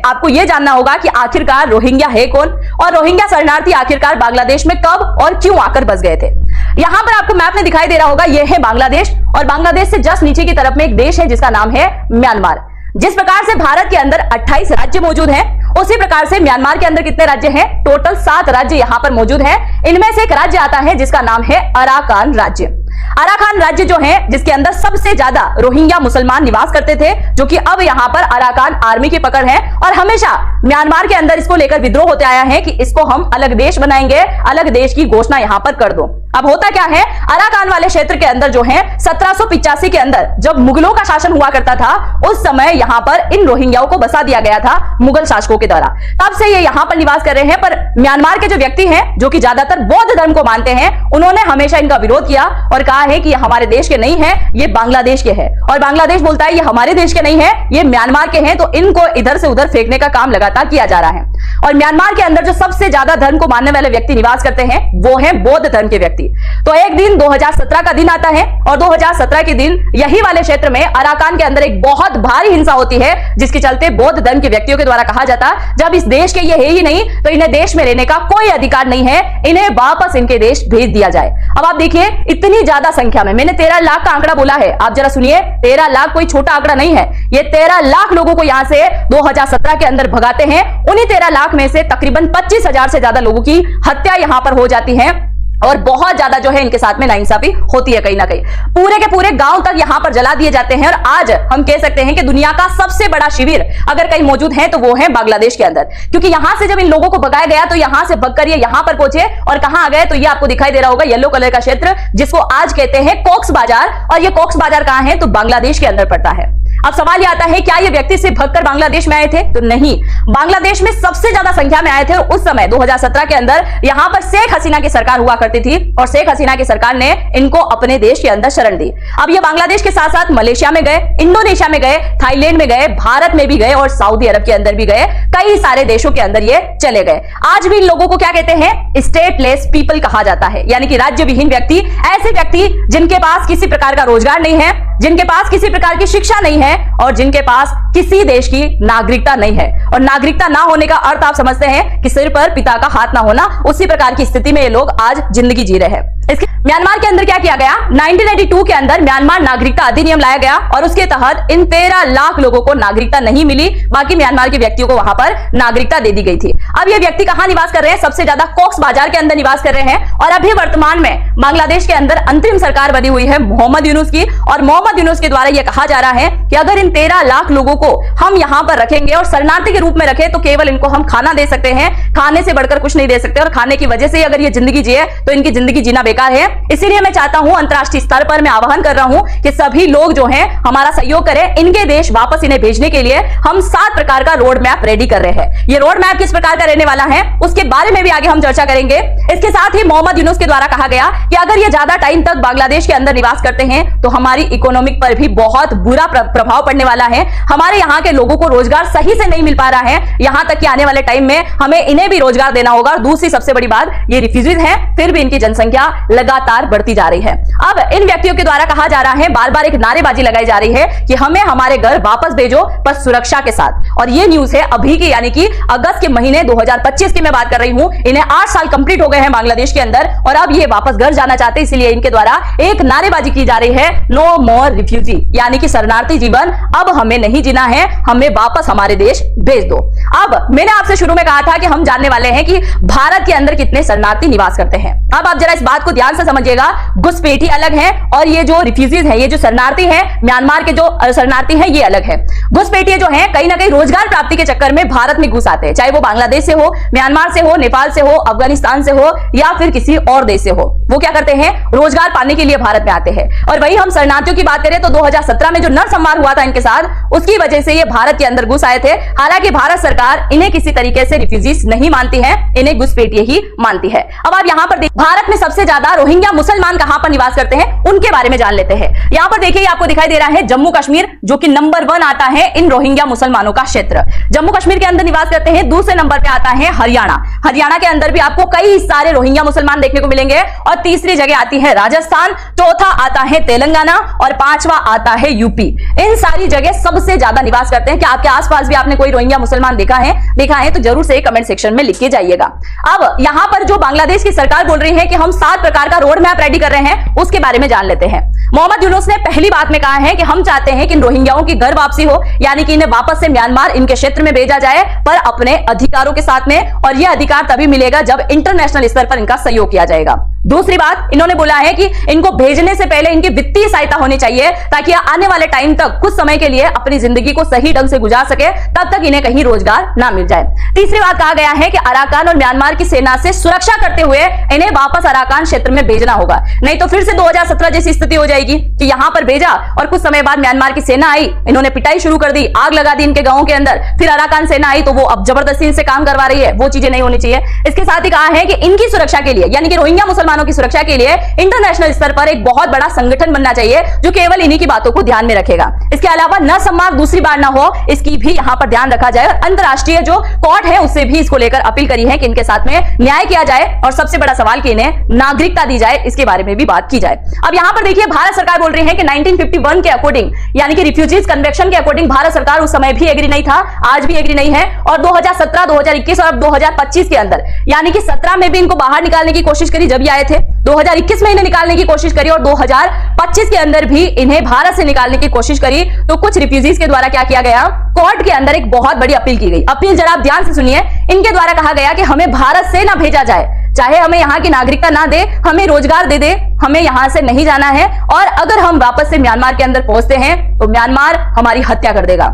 आपको यह जानना होगा कि आखिरकार रोहिंग्या है कौन और रोहिंग्या शरणार्थी आखिरकार बांग्लादेश में कब और क्यों आकर बस गए थे। यहां पर आपको मैप में दिखाई दे रहा होगा, यह है बांग्लादेश और बांग्लादेश से जस्ट नीचे की तरफ में एक देश है जिसका नाम है म्यांमार। जिस प्रकार से भारत के अंदर 28 राज्य मौजूद हैं, उसी प्रकार से म्यांमार के अंदर कितने राज्य हैं? टोटल 7 राज्य यहां पर मौजूद हैं। इनमें से एक राज्य आता है जिसका नाम है अराकान राज्य। अराकान राज्य जो है जिसके अंदर सबसे ज्यादा रोहिंग्या मुसलमान निवास करते थे, जो कि अब यहां पर अराकान आर्मी की पकड़ है और हमेशा म्यांमार के अंदर इसको लेकर विद्रोह होते आया है कि इसको हम अलग देश बनाएंगे, अलग देश की घोषणा यहां पर कर दो। अब होता क्या है, अराकान वाले क्षेत्र के अंदर जो है 1785 के अंदर जब मुगलों का शासन हुआ करता था, उस समय यहां पर इन रोहिंग्याओं को बसा दिया गया था मुगल शासकों के द्वारा। तब से ये यहां पर निवास कर रहे हैं। पर म्यांमार के जो व्यक्ति हैं जो कि ज्यादातर बौद्ध धर्म को मानते हैं, उन्होंने हमेशा इनका विरोध किया और कहा है कि ये हमारे देश के नहीं है, ये बांग्लादेश के हैं। और बांग्लादेश बोलता है ये हमारे देश के नहीं है, ये म्यांमार के हैं। तो इनको इधर से उधर फेंकने का काम लगातार किया जा रहा है। और म्यांमार के अंदर जो सबसे ज्यादा धर्म को मानने वाले व्यक्ति निवास करते हैं वो है बौद्ध धर्म के व्यक्ति। तो एक दिन 2017 का दिन आता है और 2017 के दिन यही वाले क्षेत्र में अराकान के अंदर एक बहुत भारी हिंसा होती है, जिसके चलते बौद्ध धर्म के व्यक्तियों के द्वारा कहा जाता जब इस देश के ये है ही नहीं तो इन्हें देश में रहने का कोई अधिकार नहीं है, इन्हें वापस इनके देश भेज दिया जाए। अब आप देखिए इतनी ज्यादा संख्या में, मैंने 13 लाख का आंकड़ा बोला है, आप जरा सुनिए, 13 लाख कोई छोटा आंकड़ा नहीं है। ये 13 लाख लोगों को यहां से 2017 के अंदर भगाते हैं। उन्हीं 13 लाख में से तकरीबन 25,000 से ज्यादा लोगों की हत्या यहां पर हो जाती है और बहुत ज्यादा जो है इनके साथ में नाइंसाफी होती है। कहीं ना कहीं पूरे के पूरे गांव तक यहां पर जला दिए जाते हैं। और आज हम कह सकते हैं कि दुनिया का सबसे बड़ा शिविर अगर कहीं मौजूद है तो वो है बांग्लादेश के अंदर, क्योंकि यहां से जब इन लोगों को भगाया गया तो यहां से भगकर ये यहां पर पहुंचे और कहां आ गए, तो ये आपको दिखाई दे रहा होगा येलो कलर का क्षेत्र जिसको आज कहते हैं कॉक्स बाजार। और ये कॉक्स बाजार कहां है? तो बांग्लादेश के अंदर पड़ता है। अब सवाल ये आता है क्या ये व्यक्ति सिर्फ भगकर बांग्लादेश में आए थे? तो नहीं, बांग्लादेश में सबसे ज्यादा संख्या में आए थे। और उस समय 2017 के अंदर यहां पर शेख हसीना की सरकार हुआ करती थी और शेख हसीना की सरकार ने इनको अपने देश के अंदर शरण दी। अब ये बांग्लादेश के साथ साथ मलेशिया में गए, इंडोनेशिया में गए, थाईलैंड में गए, भारत में भी गए और सऊदी अरब के अंदर भी गए, कई सारे देशों के अंदर ये चले गए। आज भी इन लोगों को क्या कहते हैं? स्टेटलेस पीपल कहा जाता है, यानी कि राज्य विहीन व्यक्ति। ऐसे व्यक्ति जिनके पास किसी प्रकार का रोजगार नहीं है, जिनके पास किसी प्रकार की शिक्षा नहीं है और जिनके पास किसी देश की नागरिकता नहीं है। और नागरिकता ना होने का अर्थ आप समझते हैं कि सिर पर पिता का हाथ ना होना, उसी प्रकार की स्थिति में ये लोग आज जिंदगी जी रहे हैं। इसके म्यांमार के अंदर क्या किया गया? 1992 के अंदर म्यांमार नागरिकता अधिनियम लाया गया और उसके तहत इन 13 लाख लोगों को नागरिकता नहीं मिली, बाकी म्यांमार के व्यक्तियों को वहां पर नागरिकता दे दी गई थी। अब ये व्यक्ति कहां निवास कर रहे हैं? सबसे ज्यादा कॉक्स बाजार के अंदर निवास कर रहे हैं। और अभी वर्तमान में बांग्लादेश के अंदर अंतरिम सरकार बनी हुई है मोहम्मद यूनुस की, और मोहम्मद यूनुस के द्वारा यह कहा जा रहा है कि अगर इन 13 लाख लोगों को हम यहां पर रखेंगे और शरणार्थी के रूप में रखें तो केवल इनको हम खाना दे सकते हैं, खाने से बढ़कर कुछ नहीं दे सकते। और खाने की वजह से अगर ये जिंदगी जिए तो इनकी जिंदगी जीना बेकार है। इसीलिए मैं चाहता हूं अंतर्राष्ट्रीय स्तर पर मैं आह्वान कर रहा हूं कि सभी लोग जो हैं हमारा सहयोग करें, इनके देश वापस इन्हें भेजने के लिए हम 7 प्रकार का रोड मैप रेडी कर रहे हैं। ये रोड मैप किस प्रकार का रहने वाला है उसके बारे में भी आगे हम चर्चा करेंगे। इसके साथ ही मोहम्मद यूनुस के द्वारा कहा गया कि अगर ये ज्यादा टाइम तक बांग्लादेश के अंदर निवास करते हैं तो हमारी इकोनॉमिक पर भी बहुत बुरा प्रभाव पड़ने वाला है। हमारे यहाँ के लोगों को रोजगार सही से नहीं मिल पा रहा है, यहां तक कि आने वाले टाइम में हमें इन्हें भी रोजगार देना होगा। और दूसरी सबसे बड़ी बात, ये रिफ्यूजीज हैं, फिर भी इनकी जनसंख्या लगातार बढ़ती जा रही है। अब इन व्यक्तियों के द्वारा कहा जा रहा है, बार बार एक नारेबाजी लगाई जा रही है कि हमें हमारे घर वापस भेजो पर सुरक्षा के साथ। और ये न्यूज है अभी की, यानी कि अगस्त के महीने 2025 की मैं बात कर रही हूं। इन्हें 8 साल कंप्लीट हो गए हैं बांग्लादेश के अंदर और अब ये वापस घर जाना चाहते हैं। इसलिए इनके द्वारा एक नारेबाजी की जा रही है, नो मोर रिफ्यूजी, यानी कि शरणार्थी जीवन अब हमें नहीं जीना है, हमें वापस हमारे देश भेज दो। अब मैंने आपसे शुरू में कहा था कि हम जानने वाले हैं कि भारत के अंदर कितने शरणार्थी निवास करते हैं। अब आप जरा इस बात को ध्यान से समझिएगा, घुसपैठी अलग है और ये जो रिफ्यूजीज हैं, ये जो शरणार्थी हैं, म्यांमार के जो शरणार्थी हैं, ये अलग है। घुसपैठी जो हैं कहीं ना कहीं रोजगार प्राप्ति के चक्कर में भारत में घुस आते हैं, चाहे वो बांग्लादेश से हो, म्यांमार से हो, नेपाल से हो, अफगानिस्तान से हो या फिर किसी और देश से हो। वो क्या करते हैं? रोजगार पाने के लिए भारत में आते हैं। और वही हम शरणार्थियों की बात करें तो 2017 में जो नरसंहार हुआ था इनके साथ, उसकी वजह से ये भारत के अंदर घुस आए थे। हालांकि भारत सरकार इन्हें किसी तरीके से रिफ्यूजीज नहीं मानती है, इन्हें घुसपैठिए ही मानती है। अब आप यहां पर भारत में सबसे ज्यादा ज्यादा रोहिंग्या मुसलमान कहां पर निवास करते हैं उनके बारे में जान लेते हैं। यहां पर देखिए आपको दिखाई दे रहा है जम्मू कश्मीर, जो कि नंबर 1 आता है इन रोहिंग्या मुसलमानों का क्षेत्र। जम्मू कश्मीर के अंदर निवास करते हैं। दूसरे नंबर पे आता है हरियाणा। हरियाणा के अंदर भी आपको कई सारे रोहिंग्या मुसलमान देखने को मिलेंगे। और तीसरी जगह आती है राजस्थान, चौथा आता है तेलंगाना और पांचवा आता है यूपी। इन सारी जगह सबसे ज्यादा निवास करते हैं। क्या आपके आसपास भी आपने कोई रोहिंग्या मुसलमान देखा है तो जरूर से कमेंट सेक्शन में लिख के जाइएगा। अब यहां पर जो बांग्लादेश की सरकार बोल रही है कि हम 7 प्रकार का रोड मैप रेडी कर रहे हैं, उसके बारे में जान लेते हैं। मोहम्मद यूनुस ने पहली बात में कहा है कि हम चाहते हैं कि इन रोहिंग्याओं की घर वापसी हो, यानी कि इन्हें वापस से म्यांमार इनके क्षेत्र में भेजा जाए, पर अपने अधिकारों के साथ में। और यह अधिकार तभी मिलेगा जब इंटरनेशनल स्तर पर इनका सहयोग किया जाएगा। दूसरी बात इन्होंने बोला है कि इनको भेजने से पहले इनकी वित्तीय सहायता होनी चाहिए, ताकि आने वाले टाइम तक कुछ समय के लिए अपनी जिंदगी को सही ढंग से गुजार सके, तब तक इन्हें कहीं रोजगार ना मिल जाए। तीसरी बात कहा गया है कि अराकान और म्यांमार की सेना से सुरक्षा करते हुए इन्हें वापस अराकान क्षेत्र में भेजना होगा, नहीं तो फिर से 2017 जैसी स्थिति हो जाएगी कि यहां पर भेजा और कुछ समय बाद म्यांमार की सेना आई, इन्होंने पिटाई शुरू कर दी, आग लगा दी इनके गांवों के अंदर, फिर अराकान सेना आई तो वो अब जबरदस्ती इनसे काम करवा रही है। वो चीजें नहीं होनी चाहिए। इसके साथ ही कहा है कि इनकी सुरक्षा के लिए, यानी कि रोहिंग्या मुसलमानों की सुरक्षा के लिए इंटरनेशनल स्तर पर एक बहुत बड़ा संगठन बनना चाहिए जो केवल इन्हीं की बातों को ध्यान में रखेगा। इसके अलावा नरसंहार दूसरी बार ना हो, इसकी भी यहां पर ध्यान रखा जाए। अंतरराष्ट्रीय जो कोर्ट है उससे भी इसको लेकर अपील करी है कि इनके साथ में न्याय किया जाए। और सबसे बड़ा सवाल कि इन्हें नागरिकता दी जाए, इसके बारे में भी बात की जाए। अब यहां पर देखिए भारत सरकार बोल रही है कि 1951 के अकॉर्डिंग, यानी कि रिफ्यूजीज कन्वेंशन के अकॉर्डिंग भारत सरकार उस समय भी एग्री नहीं था, आज भी एग्री नहीं है। और 2017, 2021 और अब 2025 के अंदर, यानी कि 17 में भी इनको बाहर निकालने की कोशिश करी जब ये आए थे, 2021 में इन्हें निकालने की कोशिश करी और 2025 के अंदर भी इन्हें भारत से निकालने की कोशिश करी। तो कुछ रिफ्यूजीज के द्वारा क्या किया गया, कोर्ट के अंदर एक बहुत बड़ी अपील की गई। अपील जरा आप ध्यान से सुनिए। इनके द्वारा कहा गया कि हमें भारत से ना भेजा जाए, चाहे हमें यहाँ की नागरिकता ना दे, हमें रोजगार दे दे, हमें यहां से नहीं जाना है। और अगर हम वापस से म्यांमार के अंदर पहुंचते हैं तो म्यांमार हमारी हत्या कर देगा।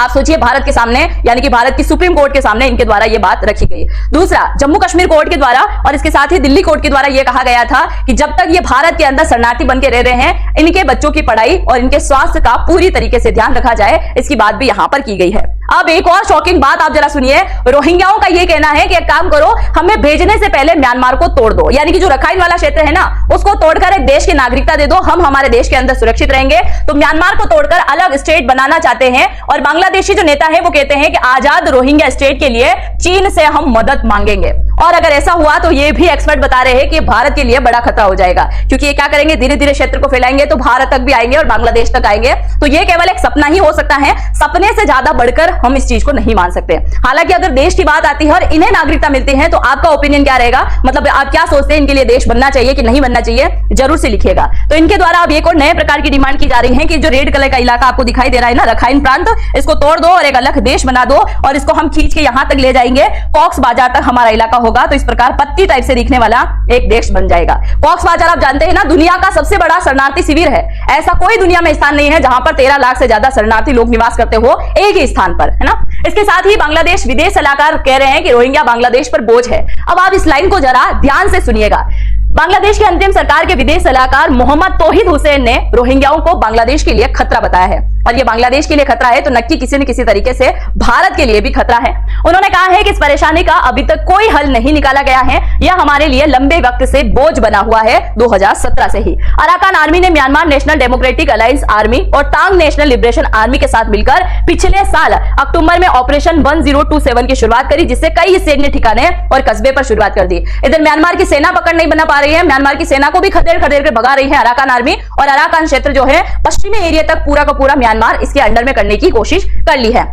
आप सोचिए, भारत के सामने, यानी कि भारत की सुप्रीम कोर्ट के सामने इनके द्वारा यह बात रखी गई। दूसरा, जम्मू कश्मीर कोर्ट के द्वारा और इसके साथ ही दिल्ली कोर्ट के द्वारा यह कहा गया था कि जब तक ये भारत के अंदर शरणार्थी बन के रह रहे हैं, इनके बच्चों की पढ़ाई और इनके स्वास्थ्य का पूरी तरीके से ध्यान रखा जाए। इसकी बात भी यहां पर की गई है। अब एक और शॉकिंग बात आप जरा सुनिए। रोहिंग्याओं का यह कहना है कि एक काम करो, हमें भेजने से पहले म्यांमार को तोड़ दो, यानी कि जो रखाइन वाला क्षेत्र है ना, उसको तोड़कर एक देश की नागरिकता दे दो, हम हमारे देश के अंदर सुरक्षित रहेंगे। तो म्यांमार को तोड़कर अलग स्टेट बनाना चाहते हैं। और बांग्लादेशी जो नेता है वो कहते हैं कि आजाद रोहिंग्या स्टेट के लिए चीन से हम मदद मांगेंगे। और अगर ऐसा हुआ तो ये भी एक्सपर्ट बता रहे हैं कि भारत के लिए बड़ा खतरा हो जाएगा, क्योंकि ये क्या करेंगे, धीरे धीरे क्षेत्र को फैलाएंगे तो भारत तक भी आएंगे और बांग्लादेश तक आएंगे। तो ये केवल एक सपना ही हो सकता है, सपने से ज्यादा बढ़कर हम इस चीज को नहीं मान सकते। हालांकि अगर देश की बात आती है और इन्हें नागरिकता मिलती है तो आपका ओपिनियन क्या रहेगा, मतलब आप क्या सोचते हैं, इनके लिए देश बनना चाहिए कि नहीं बनना चाहिए, जरूर से लिखिएगा। तो इनके द्वारा अब एक और नए प्रकार की डिमांड की जा रही है कि जो रेड कलर का इलाका आपको दिखाई दे रहा है ना, रखाइन प्रांत, इसको तोड़ दो और एक अलग देश बना दो और इसको हम खींच के यहां तक ले जाएंगे, कॉक्स बाजार तक हमारा इलाका होगा। तो इस प्रकार पत्ती टाइप से दिखने वाला एक देश बन जाएगा। कॉक्स बाजार आप जानते हैं ना, दुनिया का सबसे बड़ा शरणार्थी शिविर है। ऐसा कोई दुनिया में स्थान नहीं है जहां पर 13 लाख से ज्यादा शरणार्थी लोग निवास करते हो एक ही स्थान पर, है ना। इसके साथ ही बांग्लादेश विदेश सलाहकार कह रहे हैं कि रोहिंग्या बांग्लादेश पर बोझ है। अब आप इस लाइन को जरा ध्यान से सुनिएगा। बांग्लादेश के अंतरिम सरकार के विदेश सलाहकार मोहम्मद तौहीद हुसैन ने रोहिंग्याओं को बांग्लादेश के लिए खतरा बताया है। और ये बांग्लादेश के लिए खतरा है तो नक्की किसी न किसी तरीके से भारत के लिए भी खतरा है। उन्होंने कहा है कि इस परेशानी का अभी तक कोई हल नहीं निकाला गया है, यह हमारे लिए लंबे वक्त से बोझ बना हुआ है, 2017 से ही। अराकान आर्मी ने Myanmar national democratic alliance army और टांग नेशनल लिबरेशन आर्मी के साथ मिलकर पिछले साल अक्टूबर में ऑपरेशन 1027 की शुरुआत करी, जिससे कई सैन्य ठिकाने और कस्बे पर शुरुआत कर दी। इधर म्यांमार की सेना पकड़ नहीं बना पा रही है, म्यांमार की सेना को भी खदेड़ खदेड़ कर भगा रही है अराकान आर्मी। और अराकान क्षेत्र जो है पश्चिमी एरिया तक पूरा का पूरा म्यांमार इसके अंडर में करने की कोशिश कर ली है।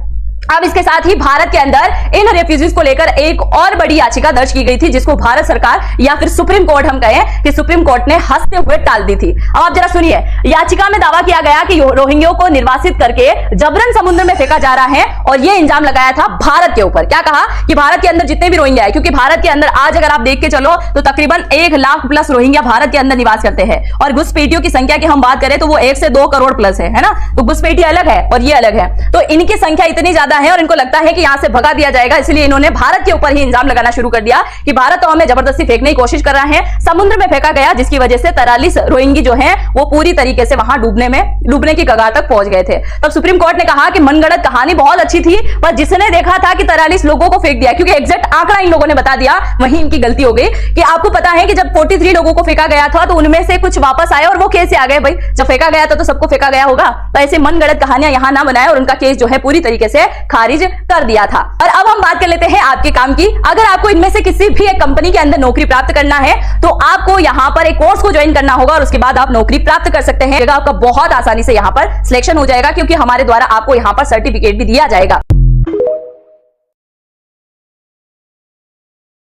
अब इसके साथ ही भारत के अंदर इन रेफ्यूजीज को लेकर एक और बड़ी याचिका दर्ज की गई थी, जिसको भारत सरकार या फिर सुप्रीम कोर्ट हम कहें कि सुप्रीम कोर्ट ने हंसते हुए टाल दी थी। अब आप जरा सुनिए, याचिका में दावा किया गया कि रोहिंग्यों को निर्वासित करके जबरन समुद्र में फेंका जा रहा है और यह इल्जाम लगाया था भारत के ऊपर। क्या कहा कि भारत के अंदर जितने भी रोहिंग्या है, क्योंकि भारत के अंदर आज अगर आप देख के चलो तो तकरीबन 1 लाख प्लस रोहिंग्या भारत के अंदर निवास करते हैं। और घुसपैठियों की संख्या की हम बात करें तो वो 1 से 2 करोड़ प्लस है ना। तो घुसपैठी अलग है और ये अलग है, तो इनकी संख्या इतनी ज्यादा है और इनको लगता है कि यहाँ से भगा दिया जाएगा, इसलिए इन्होंने भारत के ऊपर ही इल्जाम लगाना शुरू कर दिया कि भारत तो हमें जबरदस्ती फेंकने की कोशिश कर रहा है। समुद्र में फेंका गया, जिसकी वजह से 43 रोहिंगी जो है वो पूरी तरीके से वहां डूबने की कगार तक पहुंच गए थे। तब सुप्रीम कोर्ट ने कहा कि मनगढ़ंत कहानी बहुत अच्छी थी, पर जिसने देखा था कि 43 लोगों को फेंक दिया, क्योंकि एग्जैक्ट आंकड़ा इन लोगों ने बता दिया, वहीं इनकी गलती हो गई कि आपको पता है कि जब 43 लोगों को फेंका गया था तो उनमें से कुछ वापस आए और वो केस से आ गए। भाई जब फेंका गया था तो सबको फेंका गया होगा, तो ऐसे मनगढ़ंत कहानियां यहां ना बनाए और उनका केस जो है पूरी तरीके से खारिज कर दिया था। और अब हम बात कर लेते हैं आपके काम की। अगर आपको इनमें से किसी भी एक कंपनी के अंदर नौकरी प्राप्त करना है तो आपको यहां पर एक कोर्स को ज्वाइन करना होगा और उसके बाद आप नौकरी प्राप्त कर सकते हैं। आपका बहुत आसानी से यहां पर सिलेक्शन हो जाएगा, क्योंकि हमारे द्वारा आपको यहां पर सर्टिफिकेट भी दिया जाएगा।